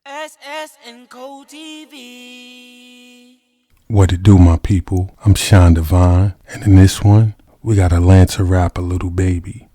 SS and Co TV. What it do, my people? I'm Sean Devine, and in this one, we got Atlanta rapper Lil Baby.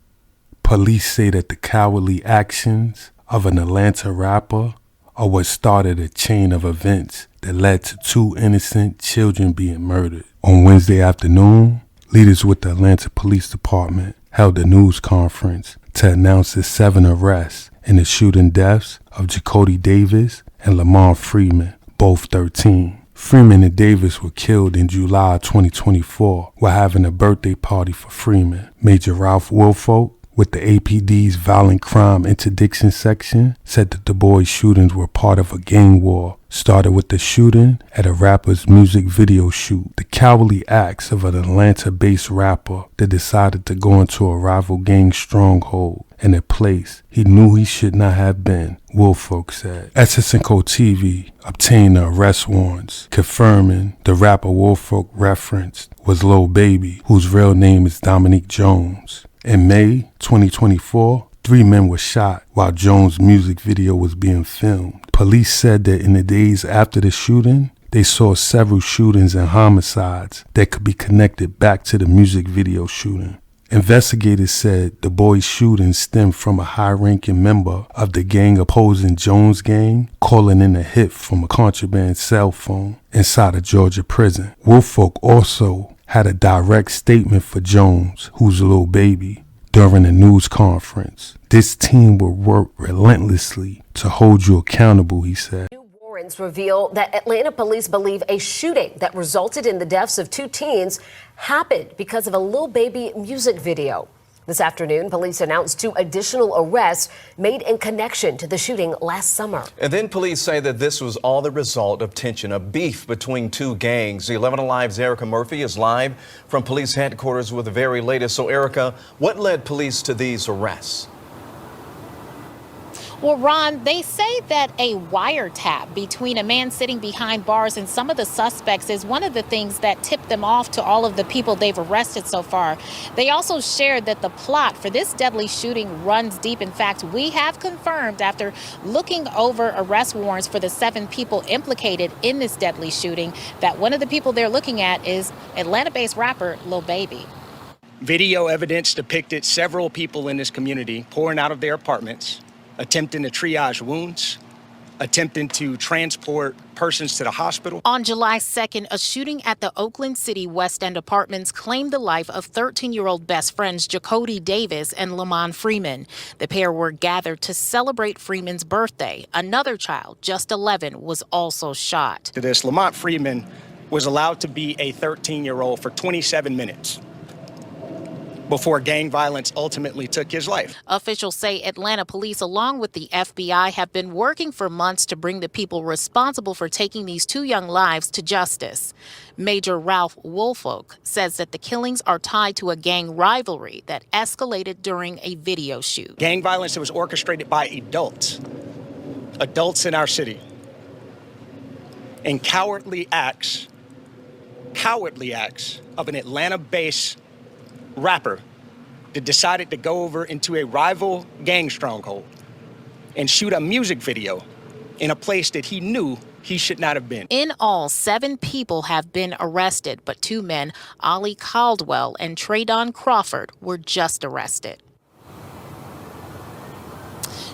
Police say that the cowardly actions of an Atlanta rapper are what started a chain of events that led to 2 innocent children being murdered. On Wednesday afternoon, leaders with the Atlanta Police Department held a news conference to announce the 7 arrests in the shooting deaths of Jacody Davis and Lamont Freeman, both 13. Freeman and Davis were killed in July 2024 while having a birthday party for Freeman. Major Ralph Woolfolk, with the APD's Violent Crime Interdiction Section, said that the boys' shootings were part of a gang war, started with the shooting at a rapper's music video shoot. The cowardly acts of an Atlanta-based rapper that decided to go into a rival gang stronghold in a place he knew he should not have been, Woolfolk said. SS&Co TV obtained the arrest warrants, confirming the rapper Woolfolk referenced was Lil Baby, whose real name is Dominique Jones. In May 2024, 3 men were shot while Jones' music video was being filmed. Police said that in the days after the shooting, they saw several shootings and homicides that could be connected back to the music video shooting. Investigators said the boys' shooting stemmed from a high-ranking member of the gang opposing Jones' gang calling in a hit from a contraband cell phone inside a Georgia prison. Woolfolk also had a direct statement for Jones, who's Lil Baby, during a news conference. This team will work relentlessly to hold you accountable, he said. New warrants reveal that Atlanta police believe a shooting that resulted in the deaths of 2 teens happened because of a Lil Baby music video. This afternoon, police announced 2 additional arrests made in connection to the shooting last summer. And then police say that this was all the result of tension, a beef between 2 gangs. The 11 Alive's Erica Murphy is live from police headquarters with the very latest. So, Erica, what led police to these arrests? Well, Ron, they say that a wiretap between a man sitting behind bars and some of the suspects is one of the things that tipped them off to all of the people they've arrested so far. They also shared that the plot for this deadly shooting runs deep. In fact, we have confirmed after looking over arrest warrants for the 7 people implicated in this deadly shooting that one of the people they're looking at is Atlanta-based rapper Lil Baby. Video evidence depicted several people in this community pouring out of their apartments, attempting to triage wounds, attempting to transport persons to the hospital. On July 2nd, a shooting at the Oakland City West End Apartments claimed the life of 13-year-old best friends Jacody Davis and Lamont Freeman. The pair were gathered to celebrate Freeman's birthday. Another child, just 11, was also shot. To this, Lamont Freeman was allowed to be a 13-year-old for 27 minutes before gang violence ultimately took his life. Officials say Atlanta police, along with the FBI, have been working for months to bring the people responsible for taking these 2 young lives to justice. Major Ralph Woolfolk says that the killings are tied to a gang rivalry that escalated during a video shoot. Gang violence that was orchestrated by adults in our city, and cowardly acts of an Atlanta-based rapper that decided to go over into a rival gang stronghold and shoot a music video in a place that he knew he should not have been. In all, 7 people have been arrested, but 2 men, Ollie Caldwell and Traydon Crawford, were just arrested.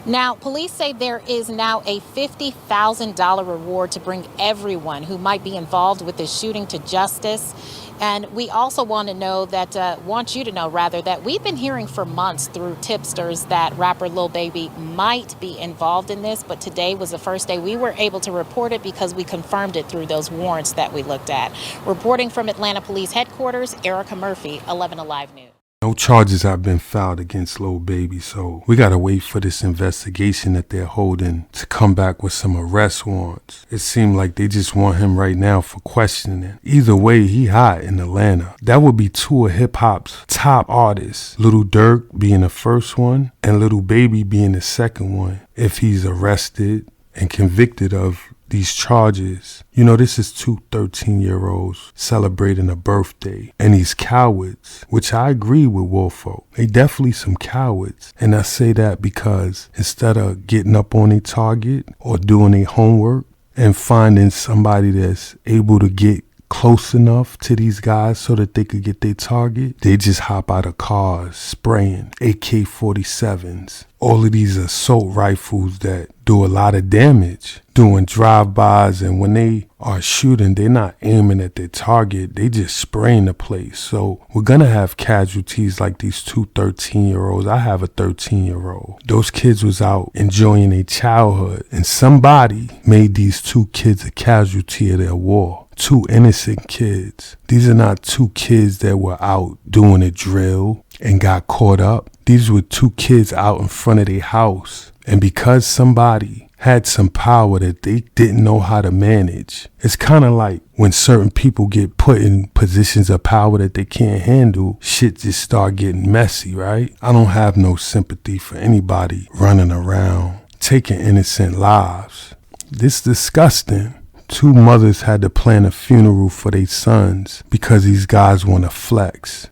Now, police say there is now a $50,000 reward to bring everyone who might be involved with this shooting to justice. And we also want you to know that we've been hearing for months through tipsters that rapper Lil Baby might be involved in this, but today was the first day we were able to report it because we confirmed it through those warrants that we looked at. Reporting from Atlanta Police Headquarters, Erica Murphy, 11 Alive News. No charges have been filed against Lil Baby, so we gotta wait for this investigation that they're holding to come back with some arrest warrants. It seemed like they just want him right now for questioning. Either way, he hot in Atlanta. That would be 2 of hip-hop's top artists, Lil Durk being the first one and Lil Baby being the second one, if he's arrested and convicted of these charges. You know, this is two 13-year-olds celebrating a birthday. And these cowards, which I agree with Wolfo, they definitely some cowards. And I say that because instead of getting up on a target or doing their homework and finding somebody that's able to get close enough to these guys so that they could get their target, they just hop out of cars spraying AK-47s. All of these assault rifles that do a lot of damage, doing drive-bys, and when they are shooting, they're not aiming at their target, they just spraying the place. So we're gonna have casualties like these two 13-year-olds. I have a 13-year-old. Those kids was out enjoying their childhood, and somebody made these two kids a casualty of their war. Two innocent kids. These are not two kids that were out doing a drill and got caught up. These were two kids out in front of their house. And because somebody had some power that they didn't know how to manage, it's kind of like when certain people get put in positions of power that they can't handle, shit just start getting messy, right? I don't have no sympathy for anybody running around taking innocent lives. This is disgusting. Two mothers had to plan a funeral for their sons because these guys want to flex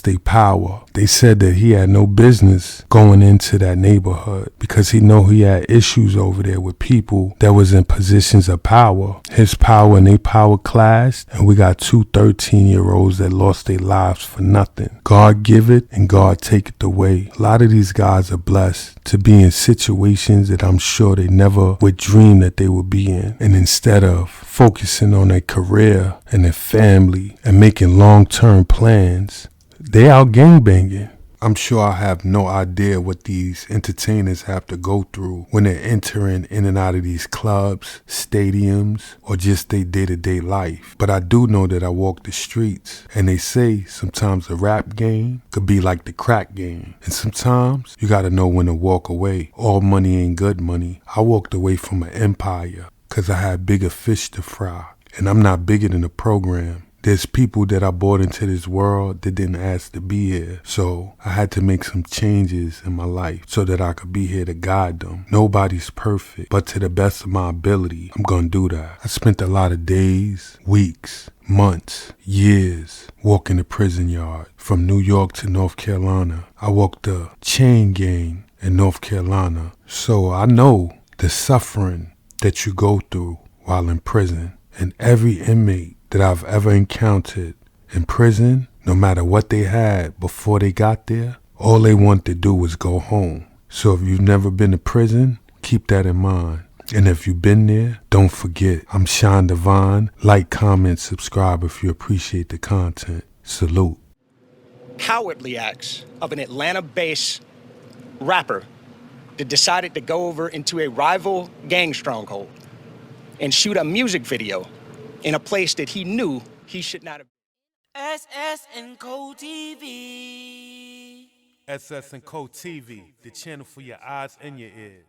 their power. They said that he had no business going into that neighborhood because he know he had issues over there with people that was in positions of power. His power and their power clashed, and we got two 13-year-olds that lost their lives for nothing. God give it and God take it away. A lot of these guys are blessed to be in situations that I'm sure they never would dream that they would be in. And instead of focusing on their career and their family and making long-term plans, they out gangbanging. I'm sure I have no idea what these entertainers have to go through when they're entering in and out of these clubs, stadiums, or just their day-to-day life. But I do know that I walk the streets, and they say sometimes the rap game could be like the crack game. And sometimes you gotta know when to walk away. All money ain't good money. I walked away from an empire because I had bigger fish to fry. And I'm not bigger than the program. There's people that I brought into this world that didn't ask to be here. So I had to make some changes in my life so that I could be here to guide them. Nobody's perfect, but to the best of my ability, I'm gonna do that. I spent a lot of days, weeks, months, years walking the prison yard. From New York to North Carolina, I walked the chain gang in North Carolina. So I know the suffering that you go through while in prison. And every inmate that I've ever encountered in prison, no matter what they had before they got there, all they want to do was go home. So if you've never been to prison, keep that in mind. And if you've been there, don't forget, I'm Sean Devine. Like, comment, subscribe if you appreciate the content. Salute. Cowardly acts of an Atlanta-based rapper that decided to go over into a rival gang stronghold and shoot a music video in a place that he knew he should not have. SS and Co TV. SS and Co TV, the channel for your eyes and your ears.